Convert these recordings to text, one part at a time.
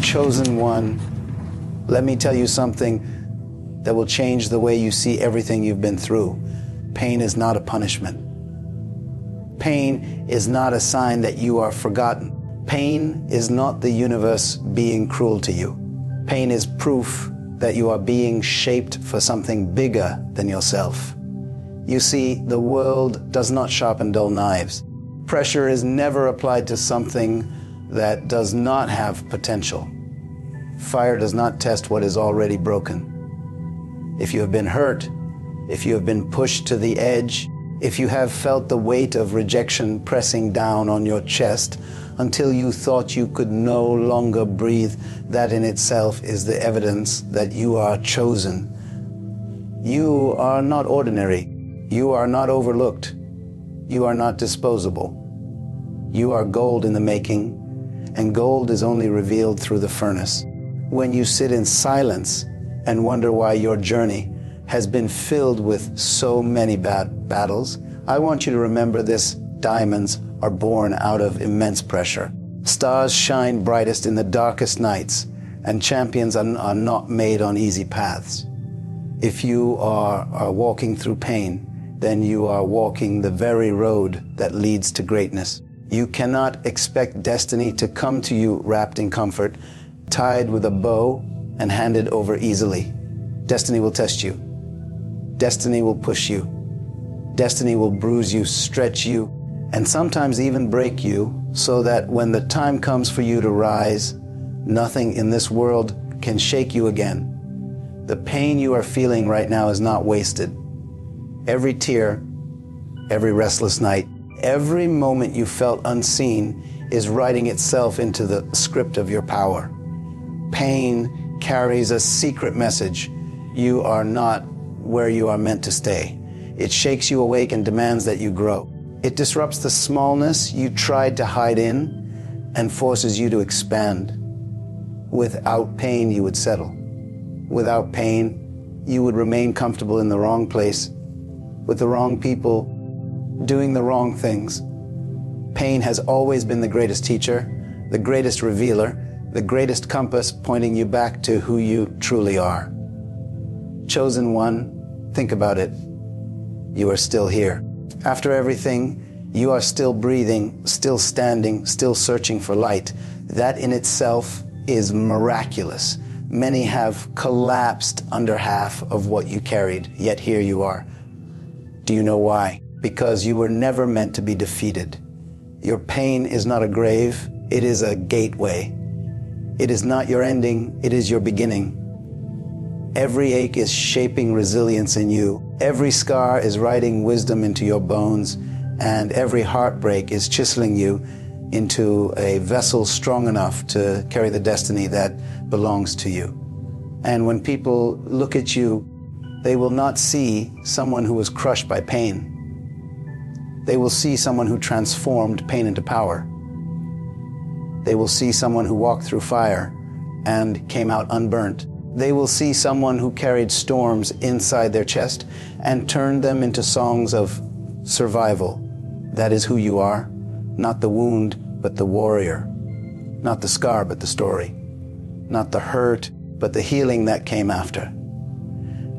Chosen one, let me tell you something that will change the way you see everything you've been through. Pain is not a punishment. Pain is not a sign that you are forgotten. Pain is not the universe being cruel to you. Pain is proof that you are being shaped for something bigger than yourself. You see, the world does not sharpen dull knives. Pressure is never applied to something that does not have potential. Fire does not test what is already broken. If you have been hurt, if you have been pushed to the edge, if you have felt the weight of rejection pressing down on your chest until you thought you could no longer breathe, that in itself is the evidence that you are chosen. You are not ordinary. You are not overlooked. You are not disposable. You are gold in the making, and gold is only revealed through the furnace. When you sit in silence and wonder why your journey has been filled with so many battles, I want you to remember this: diamonds are born out of immense pressure. Stars shine brightest in the darkest nights, and champions are not made on easy paths. If you are walking through pain, then you are walking the very road that leads to greatness. You cannot expect destiny to come to you wrapped in comfort, tied with a bow, and handed over easily. Destiny will test you. Destiny will push you. Destiny will bruise you, stretch you, and sometimes even break you, so that when the time comes for you to rise, nothing in this world can shake you again. The pain you are feeling right now is not wasted. Every tear, every restless night, every moment you felt unseen is writing itself into the script of your power. Pain carries a secret message. You are not where you are meant to stay. It shakes you awake and demands that you grow. It disrupts the smallness you tried to hide in and forces you to expand. Without pain, you would settle. Without pain, you would remain comfortable in the wrong place, with the wrong people, doing the wrong things. Pain has always been the greatest teacher, the greatest revealer, the greatest compass pointing you back to who you truly are. Chosen one, think about it. You are still here. After everything, you are still breathing, still standing, still searching for light. That in itself is miraculous. Many have collapsed under half of what you carried, yet here you are. Do you know why? Because you were never meant to be defeated. Your pain is not a grave, it is a gateway. It is not your ending, it is your beginning. Every ache is shaping resilience in you. Every scar is writing wisdom into your bones, and every heartbreak is chiseling you into a vessel strong enough to carry the destiny that belongs to you. And when people look at you, they will not see someone who was crushed by pain. They will see someone who transformed pain into power. They will see someone who walked through fire and came out unburnt. They will see someone who carried storms inside their chest and turned them into songs of survival. That is who you are, not the wound, but the warrior. Not the scar, but the story. Not the hurt, but the healing that came after.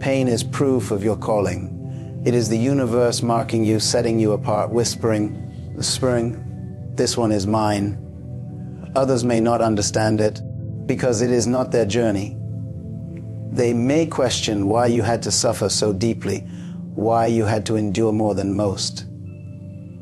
Pain is proof of your calling. It is the universe marking you, setting you apart, whispering, this one is mine. Others may not understand it because it is not their journey. They may question why you had to suffer so deeply, why you had to endure more than most.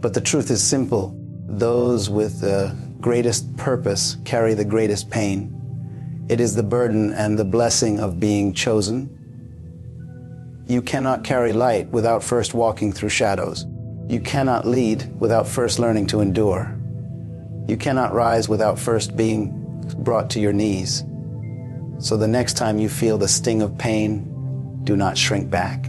But the truth is simple. Those with the greatest purpose carry the greatest pain. It is the burden and the blessing of being chosen. You cannot carry light without first walking through shadows. You cannot lead without first learning to endure. You cannot rise without first being brought to your knees. So the next time you feel the sting of pain, do not shrink back.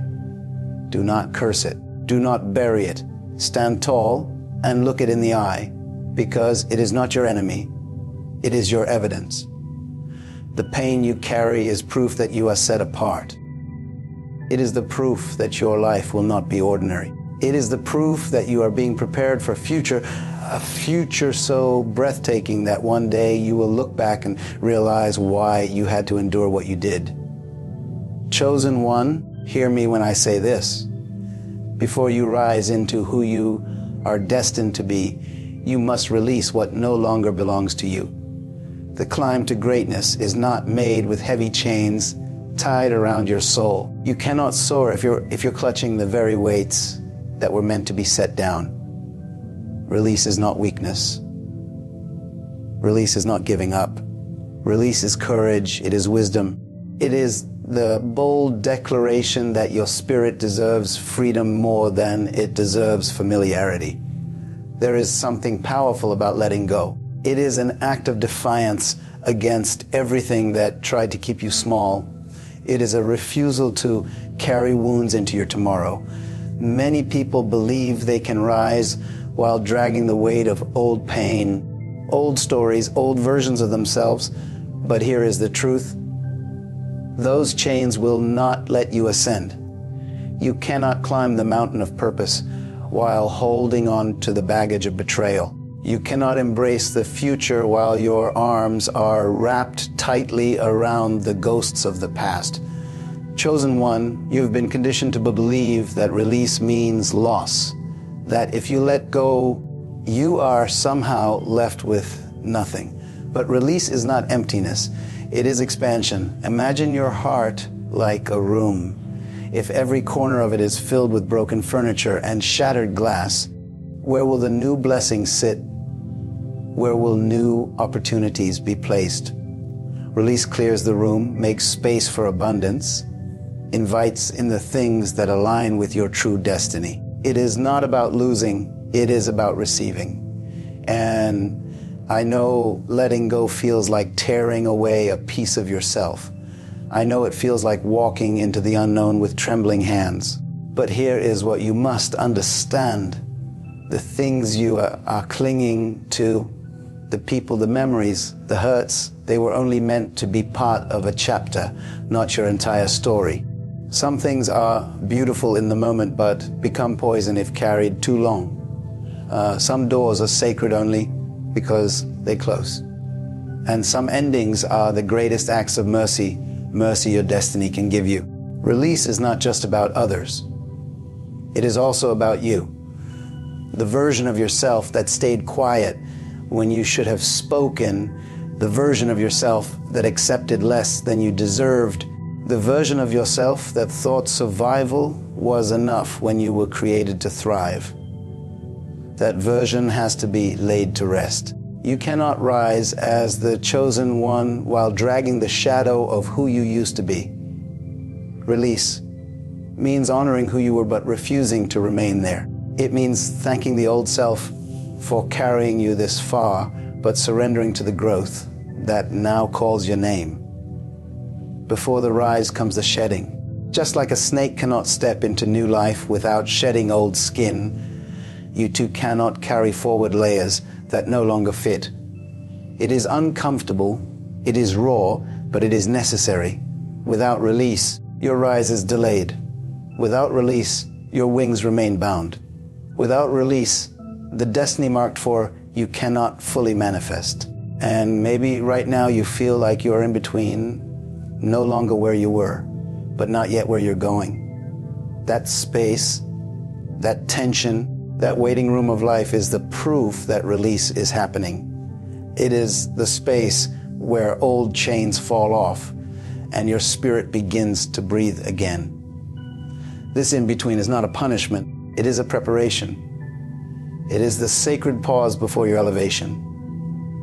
Do not curse it. Do not bury it. Stand tall and look it in the eye, because it is not your enemy. It is your evidence. The pain you carry is proof that you are set apart. It is the proof that your life will not be ordinary. It is the proof that you are being prepared for a future a future so breathtaking that one day you will look back and realize why you had to endure what you did. Chosen one, hear me when I say this. Before you rise into who you are destined to be, you must release what no longer belongs to you. The climb to greatness is not made with heavy chains tied around your soul. You cannot soar if you're clutching the very weights that were meant to be set down. Release is not weakness. Release is not giving up. Release is courage. It is wisdom. It is the bold declaration that your spirit deserves freedom more than it deserves familiarity. There is something powerful about letting go. It is an act of defiance against everything that tried to keep you small. It is a refusal to carry wounds into your tomorrow. Many people believe they can rise while dragging the weight of old pain, old stories, old versions of themselves. But here is the truth. Those chains will not let you ascend. You cannot climb the mountain of purpose while holding on to the baggage of betrayal. You cannot embrace the future while your arms are wrapped tightly around the ghosts of the past. Chosen one, you've been conditioned to believe that release means loss, that if you let go, you are somehow left with nothing. But release is not emptiness. It is expansion. Imagine your heart like a room. If every corner of it is filled with broken furniture and shattered glass, where will the new blessings sit? Where will new opportunities be placed? Release clears the room, makes space for abundance, invites in the things that align with your true destiny. It is not about losing, it is about receiving. And I know letting go feels like tearing away a piece of yourself. I know it feels like walking into the unknown with trembling hands. But here is what you must understand. The things you are clinging to, the people, the memories, the hurts, they were only meant to be part of a chapter, not your entire story. Some things are beautiful in the moment, but become poison if carried too long. Some doors are sacred only because they close. And some endings are the greatest acts of mercy your destiny can give you. Release is not just about others. It is also about you. The version of yourself that stayed quiet when you should have spoken, the version of yourself that accepted less than you deserved, the version of yourself that thought survival was enough when you were created to thrive. That version has to be laid to rest. You cannot rise as the chosen one while dragging the shadow of who you used to be. Release means honoring who you were but refusing to remain there. It means thanking the old self for carrying you this far, but surrendering to the growth that now calls your name. Before the rise comes the shedding. Just like a snake cannot step into new life without shedding old skin, you too cannot carry forward layers that no longer fit. It is uncomfortable, it is raw, but it is necessary. Without release, your rise is delayed. Without release, your wings remain bound. Without release, the destiny marked for you cannot fully manifest. And maybe right now you feel like you're in between, no longer where you were, but not yet where you're going. That space, that tension, that waiting room of life is the proof that release is happening. It is the space where old chains fall off and your spirit begins to breathe again. This in-between is not a punishment, it is a preparation. It is the sacred pause before your elevation.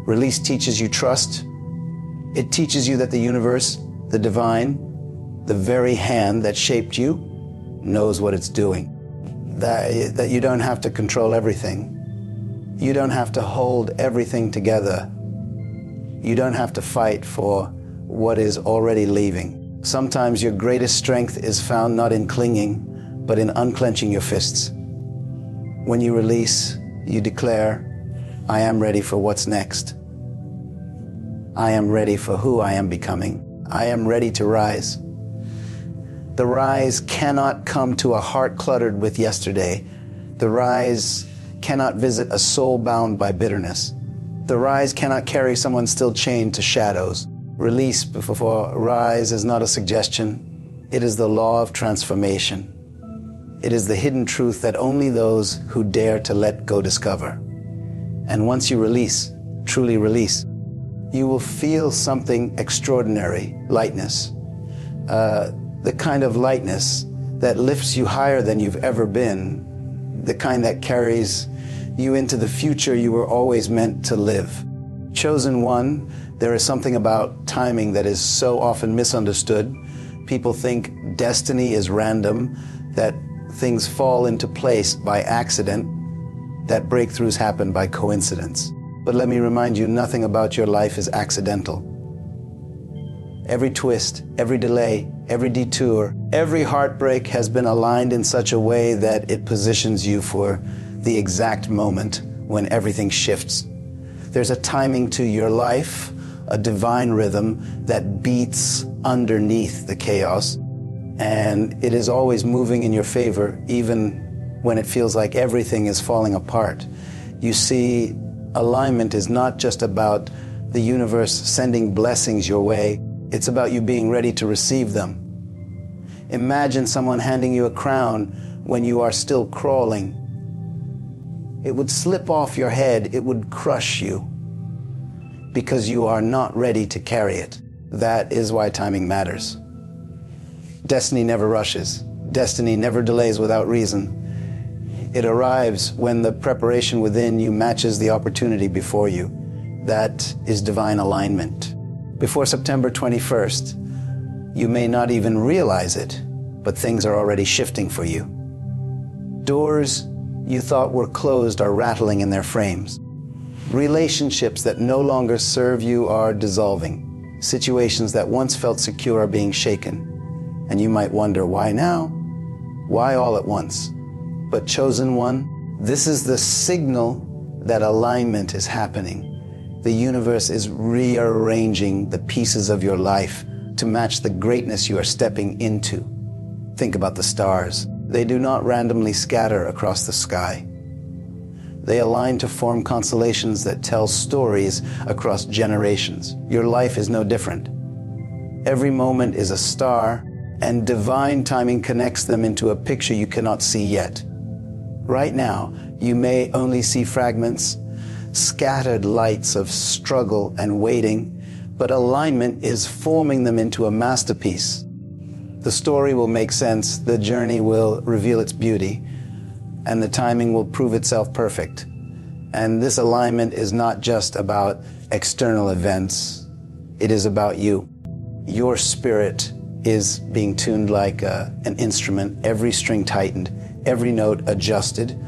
Release teaches you trust. It teaches you that the universe, the divine, the very hand that shaped you, knows what it's doing. That you don't have to control everything. You don't have to hold everything together. You don't have to fight for what is already leaving. Sometimes your greatest strength is found not in clinging, but in unclenching your fists. When you release, you declare, I am ready for what's next. I am ready for who I am becoming. I am ready to rise. The rise cannot come to a heart cluttered with yesterday. The rise cannot visit a soul bound by bitterness. The rise cannot carry someone still chained to shadows. Release before rise is not a suggestion. It is the law of transformation. It is the hidden truth that only those who dare to let go discover. And once you release, truly release, you will feel something extraordinary, lightness. The kind of lightness that lifts you higher than you've ever been, the kind that carries you into the future you were always meant to live. Chosen one, there is something about timing that is so often misunderstood. People think destiny is random, that things fall into place by accident, that breakthroughs happen by coincidence. But let me remind you, nothing about your life is accidental. Every twist, every delay, every detour, every heartbreak has been aligned in such a way that it positions you for the exact moment when everything shifts. There's a timing to your life, a divine rhythm that beats underneath the chaos, and it is always moving in your favor, even when it feels like everything is falling apart. You see, alignment is not just about the universe sending blessings your way, it's about you being ready to receive them. Imagine someone handing you a crown when you are still crawling. It would slip off your head, it would crush you, because you are not ready to carry it. That is why timing matters. Destiny never rushes. Destiny never delays without reason. It arrives when the preparation within you matches the opportunity before you. That is divine alignment. Before September 21st, you may not even realize it, but things are already shifting for you. Doors you thought were closed are rattling in their frames. Relationships that no longer serve you are dissolving. Situations that once felt secure are being shaken. And you might wonder, why now? Why all at once? But chosen one, this is the signal that alignment is happening. The universe is rearranging the pieces of your life to match the greatness you are stepping into. Think about the stars. They do not randomly scatter across the sky. They align to form constellations that tell stories across generations. Your life is no different. Every moment is a star, and divine timing connects them into a picture you cannot see yet. Right now, you may only see fragments, scattered lights of struggle and waiting, but alignment is forming them into a masterpiece. The story will make sense, the journey will reveal its beauty, and the timing will prove itself perfect. And this alignment is not just about external events, it is about you. Your spirit is being tuned like an instrument, every string tightened, every note adjusted,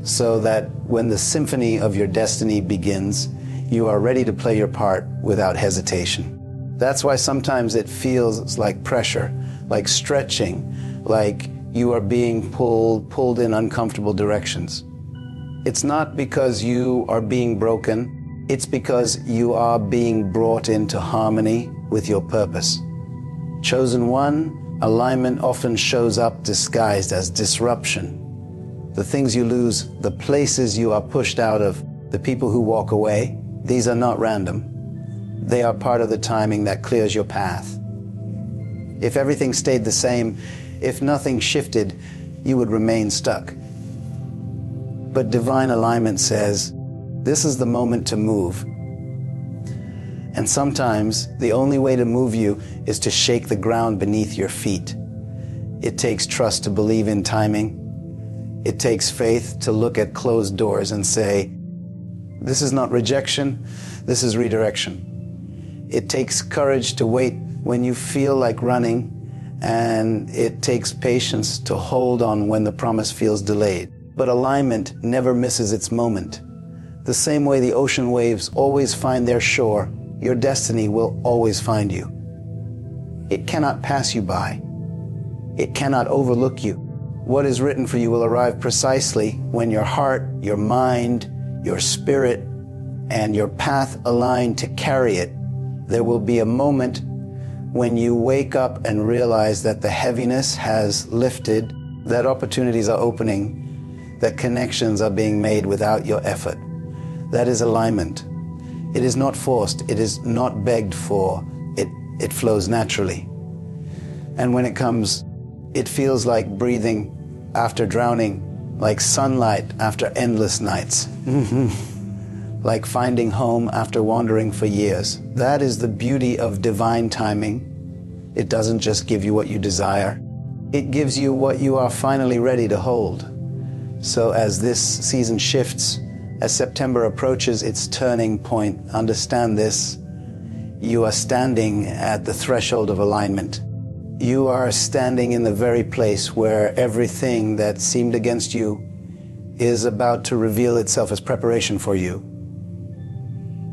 so that when the symphony of your destiny begins, you are ready to play your part without hesitation. That's why sometimes it feels like pressure, like stretching, like you are being pulled in uncomfortable directions. It's not because you are being broken, it's because you are being brought into harmony with your purpose. Chosen one, alignment often shows up disguised as disruption. The things you lose, the places you are pushed out of, the people who walk away, these are not random. They are part of the timing that clears your path. If everything stayed the same, if nothing shifted, you would remain stuck. But divine alignment says, this is the moment to move. And sometimes the only way to move you is to shake the ground beneath your feet. It takes trust to believe in timing. It takes faith to look at closed doors and say, this is not rejection, this is redirection. It takes courage to wait when you feel like running, and it takes patience to hold on when the promise feels delayed. But alignment never misses its moment. The same way the ocean waves always find their shore, your destiny will always find you. It cannot pass you by. It cannot overlook you. What is written for you will arrive precisely when your heart, your mind, your spirit, and your path align to carry it. There will be a moment when you wake up and realize that the heaviness has lifted, that opportunities are opening, that connections are being made without your effort. That is alignment. It is not forced. It is not begged for. It flows naturally. And when it comes, it feels like breathing after drowning, like sunlight after endless nights, like finding home after wandering for years. That is the beauty of divine timing. It doesn't just give you what you desire. It gives you what you are finally ready to hold. So as this season shifts, as September approaches its turning point, understand this: you are standing at the threshold of alignment. You are standing in the very place where everything that seemed against you is about to reveal itself as preparation for you.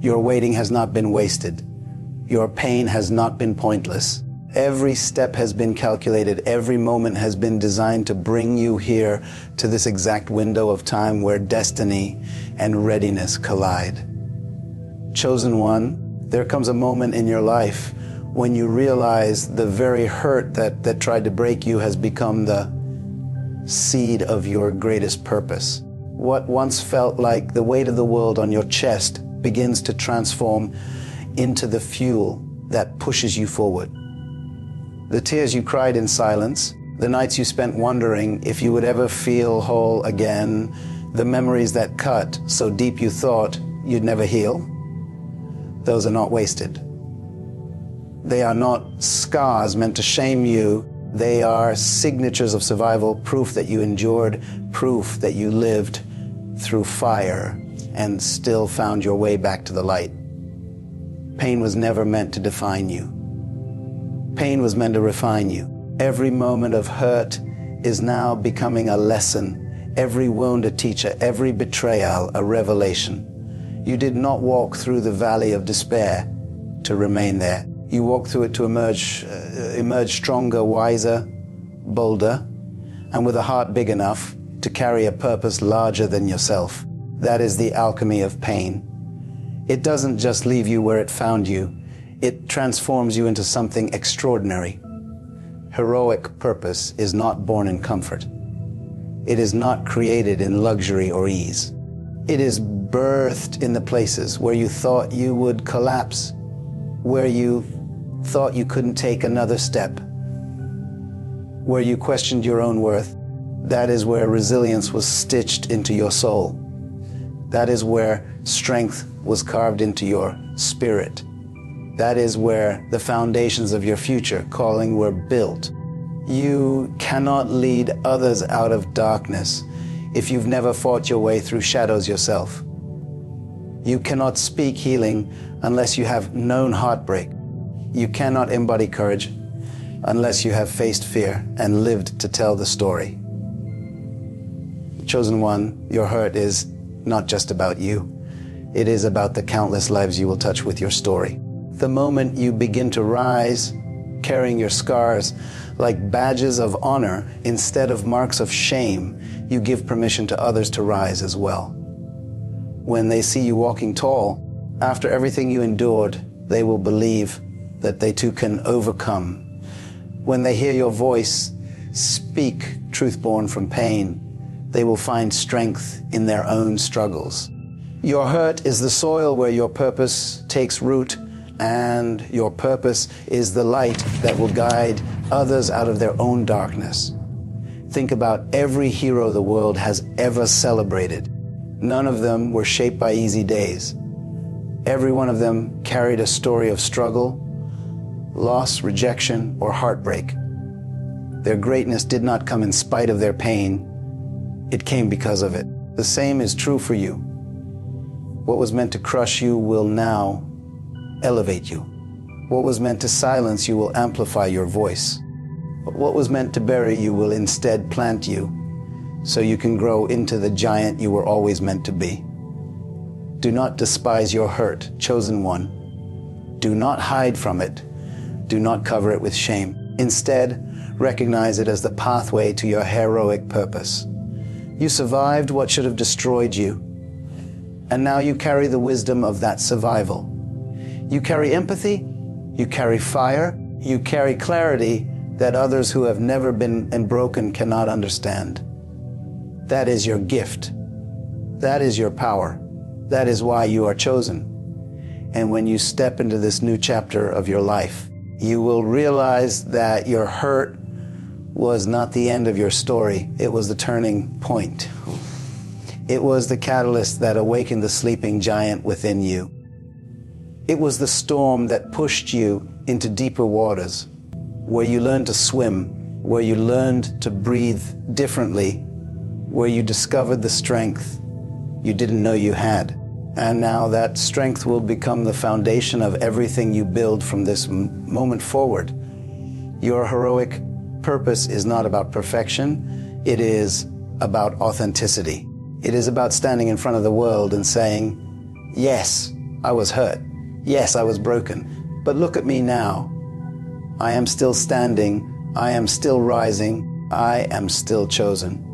Your waiting has not been wasted. Your pain has not been pointless. Every step has been calculated. Every moment has been designed to bring you here to this exact window of time where destiny and readiness collide. Chosen one, there comes a moment in your life when you realize the very hurt that tried to break you has become the seed of your greatest purpose. What once felt like the weight of the world on your chest begins to transform into the fuel that pushes you forward. The tears you cried in silence, the nights you spent wondering if you would ever feel whole again, the memories that cut so deep you thought you'd never heal, those are not wasted. They are not scars meant to shame you. They are signatures of survival, proof that you endured, proof that you lived through fire and still found your way back to the light. Pain was never meant to define you. Pain was meant to refine you. Every moment of hurt is now becoming a lesson. Every wound a teacher, every betrayal a revelation. You did not walk through the valley of despair to remain there. You walked through it to emerge stronger, wiser, bolder, and with a heart big enough to carry a purpose larger than yourself. That is the alchemy of pain. It doesn't just leave you where it found you. It transforms you into something extraordinary. Heroic purpose is not born in comfort. It is not created in luxury or ease. It is birthed in the places where you thought you would collapse, where you thought you couldn't take another step, where you questioned your own worth. That is where resilience was stitched into your soul. That is where strength was carved into your spirit. That is where the foundations of your future calling were built. You cannot lead others out of darkness if you've never fought your way through shadows yourself. You cannot speak healing unless you have known heartbreak. You cannot embody courage unless you have faced fear and lived to tell the story. Chosen one, your hurt is not just about you. It is about the countless lives you will touch with your story. The moment you begin to rise, carrying your scars like badges of honor instead of marks of shame, you give permission to others to rise as well. When they see you walking tall, after everything you endured, they will believe that they too can overcome. When they hear your voice speak truth born from pain, they will find strength in their own struggles. Your hurt is the soil where your purpose takes root, and your purpose is the light that will guide others out of their own darkness. Think about every hero the world has ever celebrated. None of them were shaped by easy days. Every one of them carried a story of struggle, loss, rejection, or heartbreak. Their greatness did not come in spite of their pain. It came because of it. The same is true for you. What was meant to crush you will now elevate you. What was meant to silence you will amplify your voice. What was meant to bury you will instead plant you, so you can grow into the giant you were always meant to be. Do not despise your hurt, chosen one. Do not hide from it. Do not cover it with shame. Instead, recognize it as the pathway to your heroic purpose. You survived what should have destroyed you, and now you carry the wisdom of that survival. You carry empathy, you carry fire, you carry clarity that others who have never been broken cannot understand. That is your gift. That is your power. That is why you are chosen. And when you step into this new chapter of your life, you will realize that your hurt was not the end of your story. It was the turning point. It was the catalyst that awakened the sleeping giant within you. It was the storm that pushed you into deeper waters, where you learned to swim, where you learned to breathe differently, where you discovered the strength you didn't know you had. And now that strength will become the foundation of everything you build from this moment forward. Your heroic purpose is not about perfection. It is about authenticity. It is about standing in front of the world and saying, yes, I was hurt. Yes, I was broken. But look at me now. I am still standing. I am still rising. I am still chosen.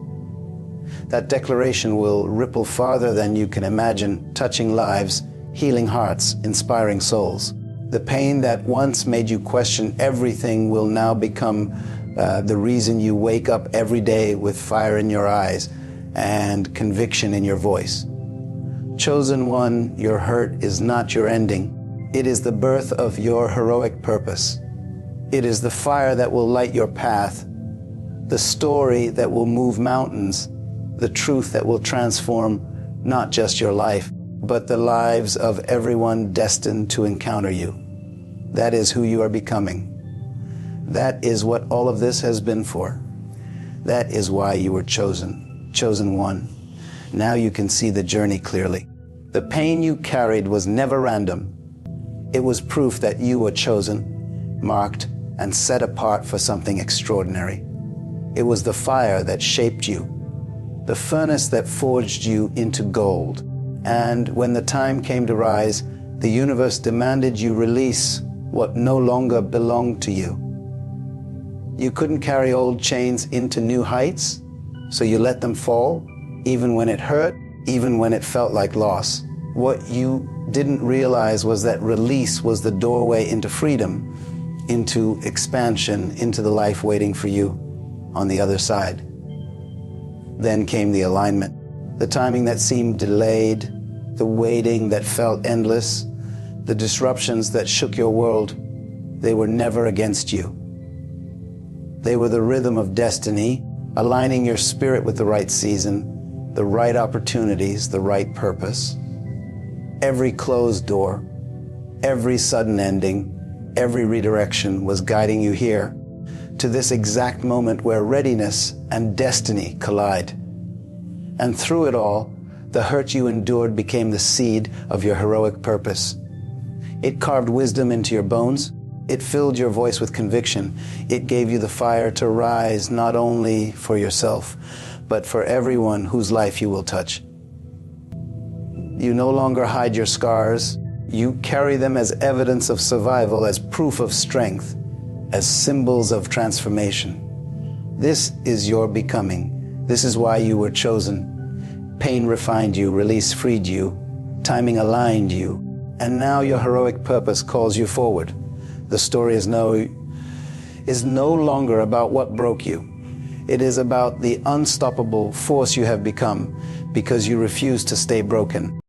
That declaration will ripple farther than you can imagine, touching lives, healing hearts, inspiring souls. The pain that once made you question everything will now become the reason you wake up every day with fire in your eyes and conviction in your voice. Chosen one, your hurt is not your ending. It is the birth of your heroic purpose. It is the fire that will light your path, the story that will move mountains, the truth that will transform not just your life, but the lives of everyone destined to encounter you. That is who you are becoming. That is what all of this has been for. That is why you were chosen, chosen one. Now you can see the journey clearly. The pain you carried was never random. It was proof that you were chosen, marked, and set apart for something extraordinary. It was the fire that shaped you, the furnace that forged you into gold. And when the time came to rise, the universe demanded you release what no longer belonged to you. You couldn't carry old chains into new heights, so you let them fall, even when it hurt, even when it felt like loss. What you didn't realize was that release was the doorway into freedom, into expansion, into the life waiting for you on the other side. Then came the alignment, the timing that seemed delayed, the waiting that felt endless, the disruptions that shook your world. They were never against you. They were the rhythm of destiny, aligning your spirit with the right season, the right opportunities, the right purpose. Every closed door, every sudden ending, every redirection was guiding you here, to this exact moment where readiness and destiny collide. And through it all, the hurt you endured became the seed of your heroic purpose. It carved wisdom into your bones. It filled your voice with conviction. It gave you the fire to rise not only for yourself, but for everyone whose life you will touch. You no longer hide your scars. You carry them as evidence of survival, as proof of strength, as symbols of transformation. This is your becoming. This is why you were chosen. Pain refined you, release freed you, timing aligned you, and now your heroic purpose calls you forward. The story is no longer about what broke you. It is about the unstoppable force you have become because you refuse to stay broken.